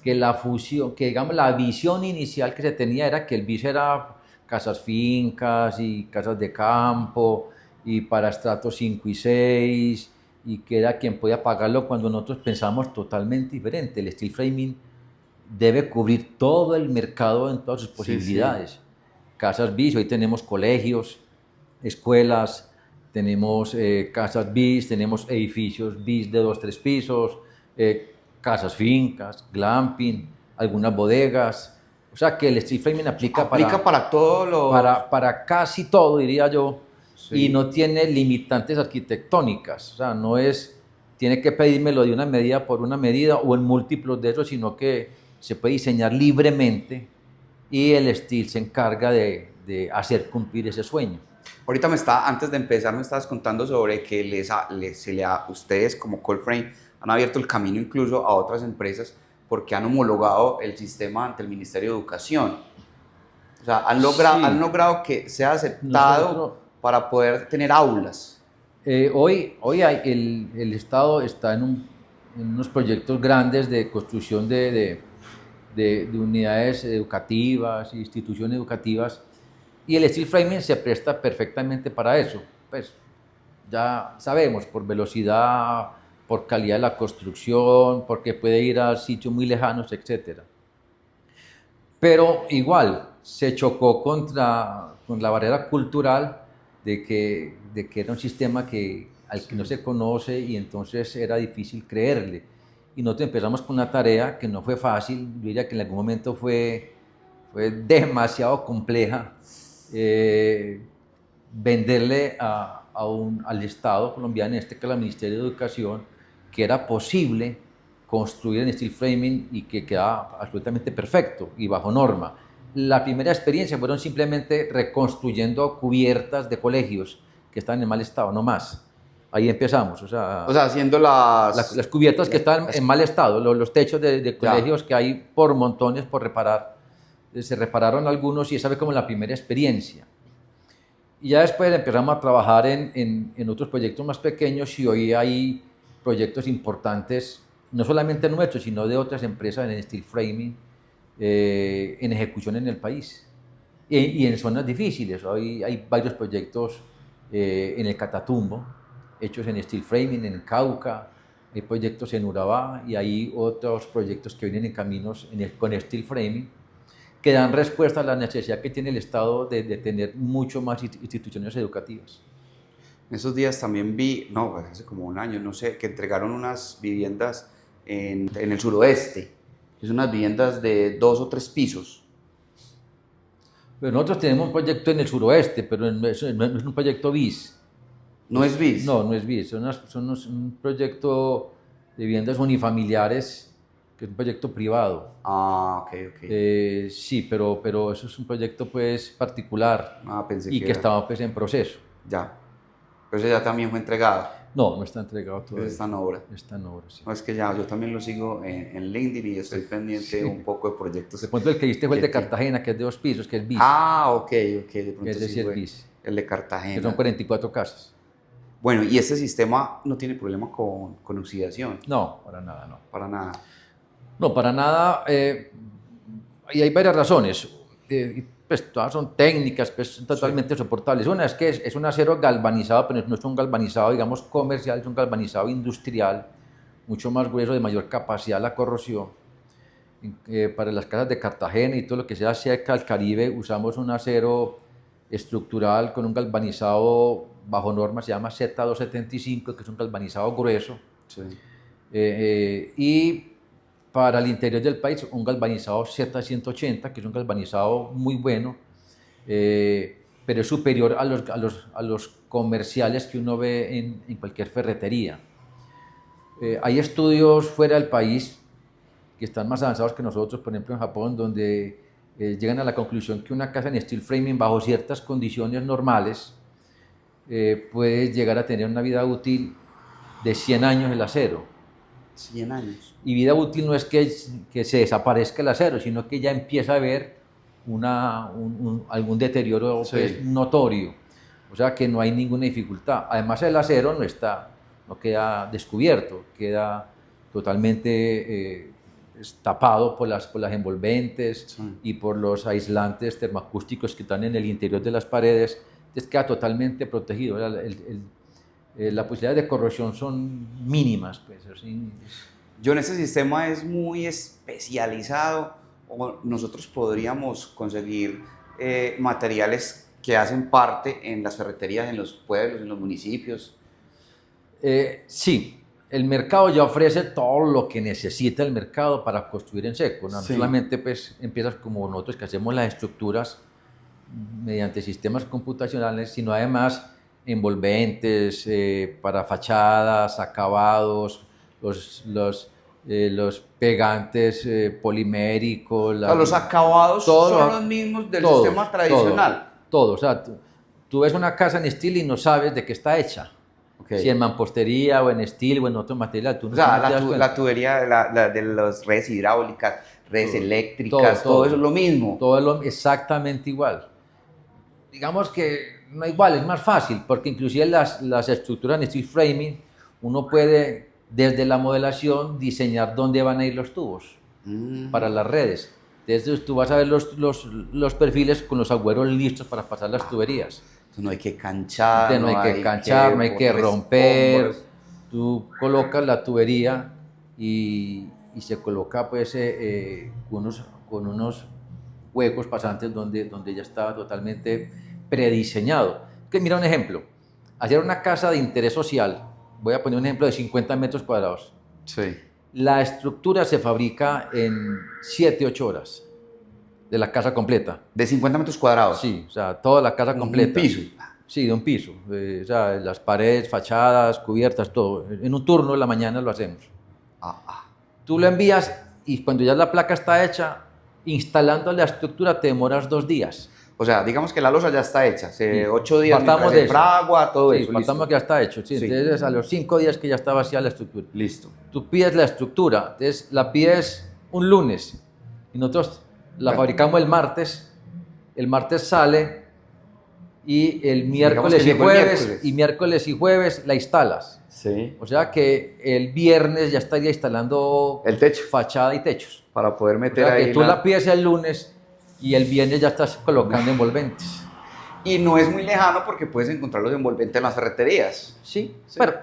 S2: Que la fusión, que digamos la visión inicial que se tenía era que el bis era casas fincas y casas de campo y para estratos 5 y 6 y que era quien podía pagarlo cuando nosotros pensamos totalmente diferente. El steel framing debe cubrir todo el mercado en todas sus posibilidades. Sí. Casas bis, hoy tenemos colegios, escuelas, tenemos casas bis, tenemos edificios bis de 2, 3 pisos, casas fincas, glamping, algunas bodegas. O sea que el steel framing aplica
S1: para todo lo...
S2: para casi todo, diría yo, sí. Y no tiene limitantes arquitectónicas. O sea, no es, tiene que pedírmelo de una medida por una medida o en múltiplos de esos, sino que se puede diseñar libremente y el steel se encarga de hacer cumplir ese sueño.
S1: Ahorita antes de empezar me estabas contando sobre que ustedes como Colframe han abierto el camino incluso a otras empresas porque han homologado el sistema ante el Ministerio de Educación. O sea, han logrado que sea aceptado para poder tener aulas.
S2: Hoy el Estado está en unos proyectos grandes de construcción de unidades educativas, instituciones educativas, y el steel framing se presta perfectamente para eso. Pues ya sabemos, por velocidad, por calidad de la construcción, porque puede ir a sitios muy lejanos, etc. Pero igual se chocó con la barrera cultural de que era un sistema al que no se conoce y entonces era difícil creerle. Y nosotros empezamos con una tarea que no fue fácil, yo diría que en algún momento fue demasiado compleja, venderle al Estado colombiano, en este caso al Ministerio de Educación, que era posible construir en steel framing y que quedaba absolutamente perfecto y bajo norma. La primera experiencia fueron simplemente reconstruyendo cubiertas de colegios que estaban en mal estado, no más. Ahí empezamos, o sea
S1: haciendo las
S2: cubiertas que estaban en mal estado, los techos de colegios que hay por montones por reparar. Se repararon algunos y esa fue como la primera experiencia. Y ya después empezamos a trabajar en otros proyectos más pequeños y hoy hay proyectos importantes, no solamente nuestros, sino de otras empresas en steel framing, en ejecución en el país y en zonas difíciles. Hoy hay varios proyectos en el Catatumbo, hechos en steel framing, en Cauca, hay proyectos en Urabá y hay otros proyectos que vienen en caminos con steel framing que dan respuesta a la necesidad que tiene el Estado de tener mucho más instituciones educativas.
S1: En esos días también vi, hace como un año, no sé, que entregaron unas viviendas en el suroeste, que son unas viviendas de 2 o 3 pisos.
S2: Pero nosotros tenemos un proyecto en el suroeste, pero no es un proyecto BIS.
S1: ¿No es BIS?
S2: No es BIS, son un proyecto de viviendas unifamiliares, que es un proyecto privado.
S1: Ah, ok.
S2: Sí, pero eso es un proyecto pues particular y que estaba pues en proceso.
S1: Ya, pero ese ya también fue entregado.
S2: No está entregado todavía.
S1: Está en obra.
S2: Está en obra, sí.
S1: No, es que ya, yo también lo sigo en LinkedIn y estoy pendiente un poco de proyectos.
S2: De pronto el que viste fue el de Cartagena, que es de 2 pisos, que es BIS.
S1: Ah, ok, de pronto
S2: es decir, BIS.
S1: El de Cartagena.
S2: Que son 44 casas.
S1: Bueno, y este sistema no tiene problema con oxidación.
S2: No, para nada, no.
S1: Para nada.
S2: No, para nada. Y hay varias razones. Pues todas son técnicas, pues totalmente soportables. Una es que es un acero galvanizado, pero no es un galvanizado, digamos, comercial, es un galvanizado industrial, mucho más grueso, de mayor capacidad de la corrosión. Para las casas de Cartagena y todo lo que sea cerca al Caribe usamos un acero estructural con un galvanizado bajo norma, se llama Z275, que es un galvanizado grueso.
S1: Sí.
S2: Y para el interior del país, un galvanizado Z180, que es un galvanizado muy bueno, pero es superior a los comerciales que uno ve en cualquier ferretería. Hay estudios fuera del país que están más avanzados que nosotros, por ejemplo en Japón, donde llegan a la conclusión que una casa en steel framing bajo ciertas condiciones normales puede llegar a tener una vida útil de 100 años el acero.
S1: 100 años.
S2: Y vida útil no es que se desaparezca el acero, sino que ya empieza a haber algún deterioro pues, notorio. O sea que no hay ninguna dificultad. Además el acero no queda descubierto, queda totalmente tapado por las envolventes y por los aislantes termoacústicos que están en el interior de las paredes. Entonces queda totalmente protegido. Las posibilidades de corrosión son mínimas. Pues,
S1: John, ¿este sistema es muy especializado o nosotros podríamos conseguir materiales que hacen parte en las ferreterías, en los pueblos, en los municipios?
S2: Sí, el mercado ya ofrece todo lo que necesita el mercado para construir en seco. No solamente pues, empiezas como nosotros que hacemos las estructuras mediante sistemas computacionales, sino además envolventes para fachadas, acabados, los pegantes poliméricos.
S1: Los acabados son los mismos del sistema tradicional.
S2: Todo. O sea, tú ves una casa en steel y no sabes de qué está hecha. Okay. Si en mampostería o en steel o en otro material. Tú no
S1: la tubería de las redes hidráulicas, redes eléctricas, todo eso es lo mismo.
S2: Todo es exactamente igual. Digamos que no igual, es más fácil, porque inclusive las estructuras en steel framing, uno puede desde la modelación diseñar dónde van a ir los tubos para las redes. Entonces tú vas a ver los perfiles con los agüeros listos para pasar las tuberías.
S1: No hay que canchar,
S2: no hay que romper. Tú colocas la tubería y se coloca pues, con unos huecos pasantes donde ya estaba totalmente prediseñado. Que mira un ejemplo, hacer una casa de interés social, voy a poner un ejemplo de 50 metros cuadrados.
S1: Sí.
S2: La estructura se fabrica en 7-8 horas de la casa completa.
S1: ¿De 50 metros cuadrados?
S2: Sí, o sea, toda la casa completa.
S1: ¿Un piso?
S2: Sí, de un piso. O sea, las paredes, fachadas, cubiertas, todo. En un turno en la mañana lo hacemos. Tú lo envías y cuando ya la placa está hecha, instalando la estructura te demoras 2 días.
S1: O sea, digamos que la losa ya está hecha, 8 días de fragua, todo eso.
S2: Partamos que ya está hecho. Sí. Entonces, a los 5 días que ya está vacía la estructura.
S1: Listo.
S2: Tú pides la estructura, entonces la pides un lunes y nosotros la fabricamos el martes sale y el miércoles y jueves la instalas.
S1: Sí.
S2: O sea que el viernes ya estaría instalando
S1: el techo,
S2: fachada y techos.
S1: Para poder meter
S2: o sea,
S1: ahí.
S2: Que tú la pides el lunes y el viernes ya estás colocando envolventes.
S1: Y no es muy lejano porque puedes encontrar los envolventes en las ferreterías.
S2: Sí. Pero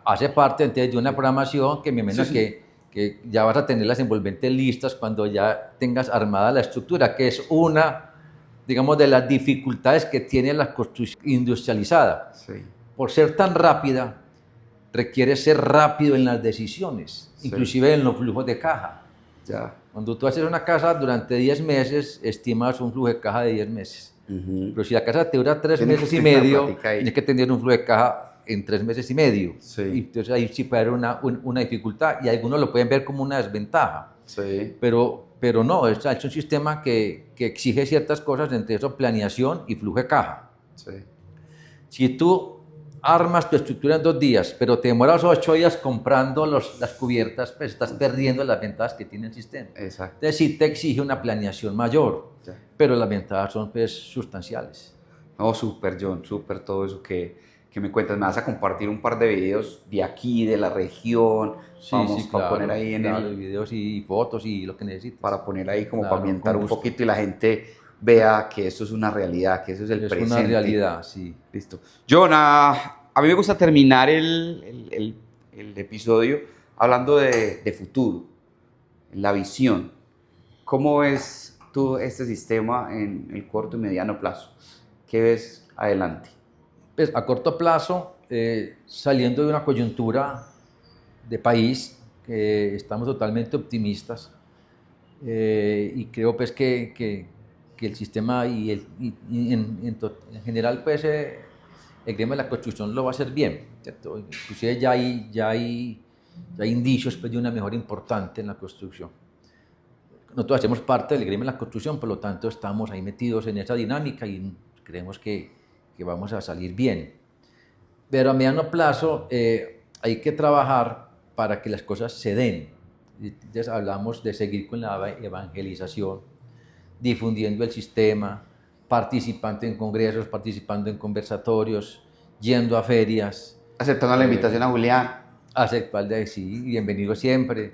S2: hace parte entonces de una programación que me imagino que ya vas a tener las envolventes listas cuando ya tengas armada la estructura, que es una, digamos, de las dificultades que tiene la construcción industrializada.
S1: Sí.
S2: Por ser tan rápida, requiere ser rápido en las decisiones, inclusive en los flujos de caja.
S1: Ya.
S2: Cuando tú haces una casa durante 10 meses, estimas un flujo de caja de 10 meses. Pero si la casa te dura 3 meses y medio, tienes que tener un flujo de caja en 3 meses y medio.
S1: Sí.
S2: Y entonces ahí sí puede haber una dificultad y algunos lo pueden ver como una desventaja.
S1: Sí.
S2: Pero no, es un sistema que exige ciertas cosas, entre eso planeación y flujo de caja.
S1: Sí.
S2: Si tú armas tu estructura en 2 días, pero te demoras 8 días comprando las cubiertas, pues estás perdiendo las ventajas que tiene el sistema.
S1: Exacto.
S2: Entonces sí te exige una planeación mayor, pero las ventajas son pues sustanciales.
S1: No, súper, John, súper todo eso que me cuentas. Me vas a compartir un par de videos de aquí, de la región. Vamos para poner ahí en
S2: videos y fotos y lo que necesites.
S1: Para poner ahí como para ambientar un poquito y la gente vea que esto es una realidad, que eso es el presente.
S2: Es una realidad, sí.
S1: Listo. John, a mí me gusta terminar el episodio hablando de futuro, la visión. ¿Cómo ves tú este sistema en el corto y mediano plazo? ¿Qué ves adelante?
S2: Pues a corto plazo, saliendo de una coyuntura de país, estamos totalmente optimistas y creo pues que el sistema en general pues el gremio de la construcción lo va a hacer bien, ¿cierto? Inclusive ya hay indicios pues, de una mejora importante en la construcción. Nosotros hacemos parte del gremio de la construcción, por lo tanto estamos ahí metidos en esa dinámica y creemos que vamos a salir bien. Pero a mediano plazo hay que trabajar para que las cosas se den. Entonces hablamos de seguir con la evangelización, difundiendo el sistema, participando en congresos, participando en conversatorios, yendo a ferias.
S1: Aceptando la invitación a Julián.
S2: Aceptar, sí, bienvenido siempre.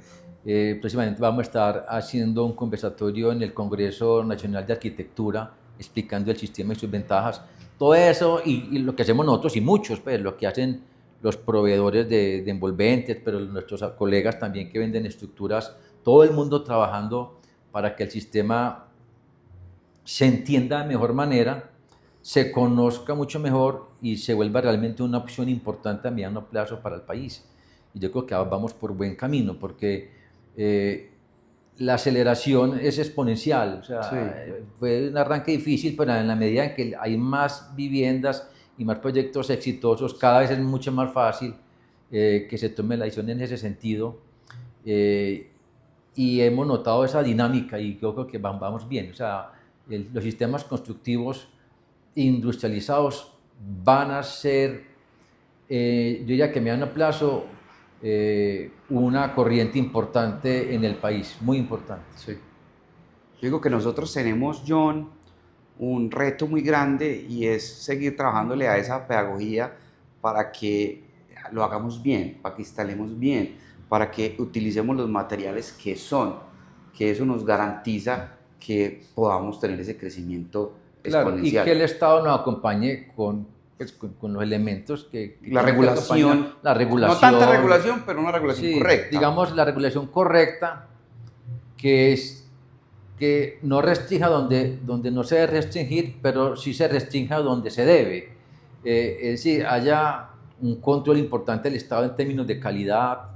S2: Próximamente vamos a estar haciendo un conversatorio en el Congreso Nacional de Arquitectura, explicando el sistema y sus ventajas. Todo eso y lo que hacemos nosotros y muchos, pues lo que hacen los proveedores de envolventes, pero nuestros colegas también que venden estructuras, todo el mundo trabajando para que el sistema se entienda de mejor manera, se conozca mucho mejor y se vuelva realmente una opción importante a mediano plazo para el país. Y yo creo que vamos por buen camino porque la aceleración es exponencial. O sea, sí. Fue un arranque difícil, pero en la medida en que hay más viviendas y más proyectos exitosos, cada vez es mucho más fácil que se tome la decisión en ese sentido. Y hemos notado esa dinámica y yo creo que vamos bien. O sea, los sistemas constructivos industrializados van a ser, yo diría que a mediano plazo, una corriente importante en el país, muy importante.
S1: Sí. Yo digo que nosotros tenemos, John, un reto muy grande y es seguir trabajándole a esa pedagogía para que lo hagamos bien, para que instalemos bien, para que utilicemos los materiales que son, que eso nos garantiza que podamos tener ese crecimiento exponencial.
S2: Y que el Estado nos acompañe con los elementos que
S1: la regulación,
S2: no
S1: tanta regulación, pero una regulación correcta.
S2: Digamos, la regulación correcta, que es que no restrinja donde no se debe restringir, pero sí se restrinja donde se debe. Es decir, haya un control importante del Estado en términos de calidad,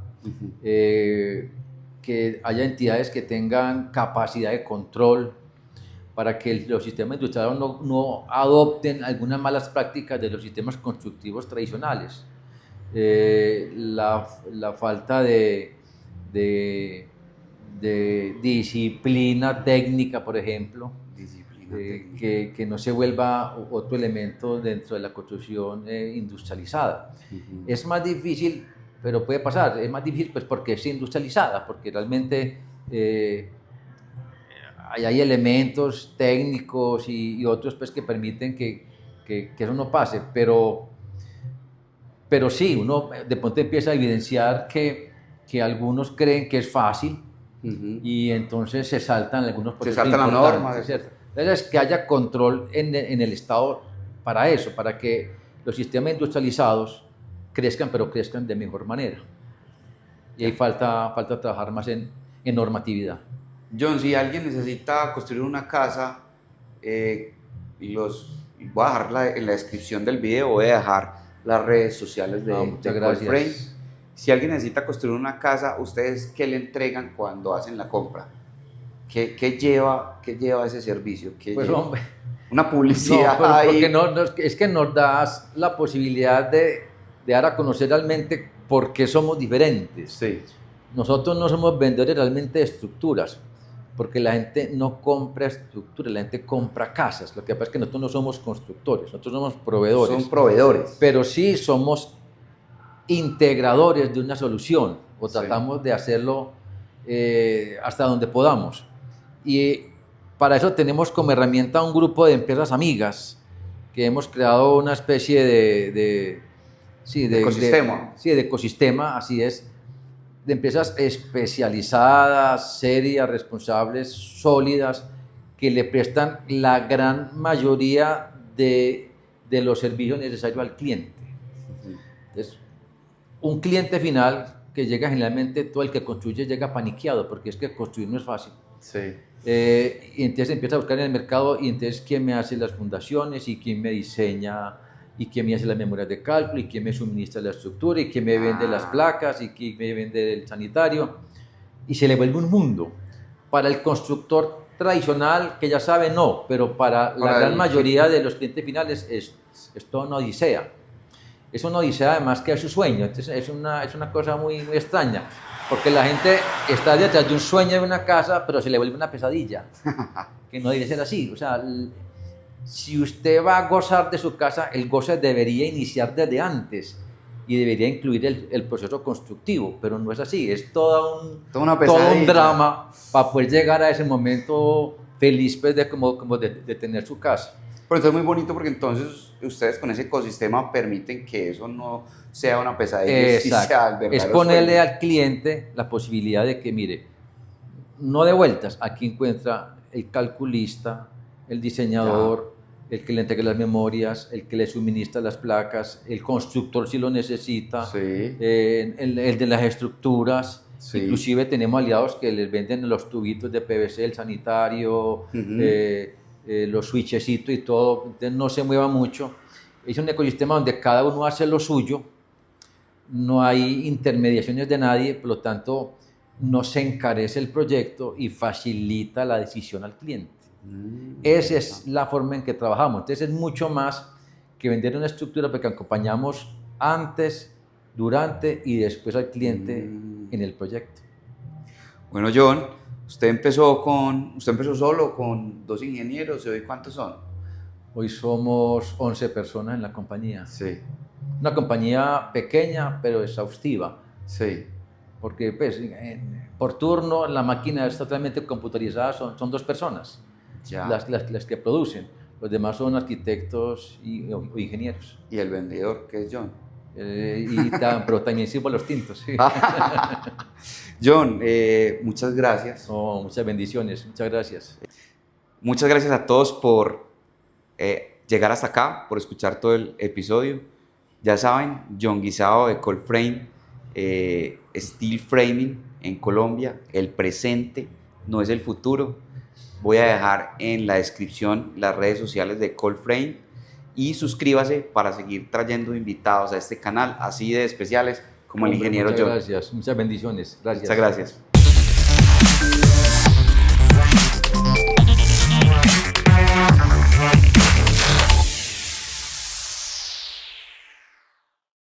S2: que haya entidades que tengan capacidad de control, para que los sistemas industriales no adopten algunas malas prácticas de los sistemas constructivos tradicionales. La falta de disciplina técnica, por ejemplo, que no se vuelva otro elemento dentro de la construcción industrializada. Es más difícil, pero puede pasar, es más difícil pues porque es industrializada, porque realmente hay elementos técnicos y otros pues, que permiten que eso no pase, pero sí, uno de pronto empieza a evidenciar que algunos creen que es fácil y entonces se saltan algunos procesos.
S1: Se saltan las normas.
S2: Entonces, que haya control en el Estado para eso, para que los sistemas industrializados crezcan, pero crezcan de mejor manera. Y ahí falta trabajar más en normatividad.
S1: John, si alguien necesita construir una casa, voy a dejar en la descripción del video, voy a dejar las redes sociales de Callframe. Si alguien necesita construir una casa, ¿ustedes qué le entregan cuando hacen la compra? ¿Qué lleva ese servicio?
S2: Pues hombre,
S1: una publicidad
S2: porque es que nos das la posibilidad de dar a conocer realmente por qué somos diferentes.
S1: Sí.
S2: Nosotros no somos vendedores realmente de estructuras, porque la gente no compra estructuras, la gente compra casas. Lo que pasa es que nosotros no somos constructores, nosotros somos proveedores.
S1: Son proveedores.
S2: Pero sí somos integradores de una solución, o tratamos de hacerlo hasta donde podamos. Y para eso tenemos como herramienta un grupo de empresas amigas, que hemos creado una especie de
S1: ecosistema.
S2: De ecosistema, así es, de empresas especializadas, serias, responsables, sólidas, que le prestan la gran mayoría de los servicios necesarios al cliente. Entonces, un cliente final que llega generalmente, todo el que construye llega paniqueado, porque es que construir no es fácil.
S1: Sí.
S2: Y entonces empieza a buscar en el mercado y entonces quién me hace las fundaciones y quién me diseña y quién me hace las memorias de cálculo y quién me suministra la estructura y quién me vende las placas y quién me vende el sanitario, y se le vuelve un mundo. Para el constructor tradicional, que ya sabe, no, pero para la gran mayoría de los clientes finales es toda una odisea. Es una odisea además que es su sueño, entonces es una cosa muy, muy extraña, porque la gente está detrás de un sueño de una casa, pero se le vuelve una pesadilla, que no debe ser así. O sea, si usted va a gozar de su casa, el goce debería iniciar desde antes y debería incluir el proceso constructivo, pero no es así, es todo un drama para poder llegar a ese momento feliz pues, de tener su casa.
S1: Pero entonces es muy bonito porque entonces ustedes con ese ecosistema permiten que eso no sea una pesadilla, sí sea el verdadero
S2: es ponerle
S1: sueño
S2: al cliente la posibilidad de que, mire, no de vueltas, aquí encuentra el calculista, el diseñador, el que le entrega las memorias, el que le suministra las placas, el constructor si lo necesita, el de las estructuras. Sí. Inclusive tenemos aliados que les venden los tubitos de PVC, el sanitario, los switchecitos y todo, entonces no se mueva mucho. Es un ecosistema donde cada uno hace lo suyo, no hay intermediaciones de nadie, por lo tanto no se encarece el proyecto y facilita la decisión al cliente. Esa es la forma en que trabajamos. Entonces es mucho más que vender una estructura, porque acompañamos antes, durante y después al cliente en el proyecto.
S1: Bueno, John, usted empezó solo con 2 ingenieros, ¿y hoy cuántos son?
S2: Hoy somos 11 personas en la compañía.
S1: Sí.
S2: Una compañía pequeña pero exhaustiva.
S1: Sí.
S2: Porque pues, por turno la máquina es totalmente computarizada, son 2 personas las que producen. Los demás son arquitectos o ingenieros.
S1: ¿Y el vendedor, qué es John?
S2: Pero también sirvo los tintos. Sí.
S1: John, muchas gracias.
S2: Muchas bendiciones, muchas gracias.
S1: Muchas gracias a todos por llegar hasta acá, por escuchar todo el episodio. Ya saben, John Guisao de Colframe, Steel Framing en Colombia. El presente no es el futuro. Voy a dejar en la descripción las redes sociales de Colframe y suscríbase para seguir trayendo invitados a este canal así de especiales como el ingeniero John.
S2: Muchas gracias, muchas bendiciones. Gracias.
S1: Muchas gracias.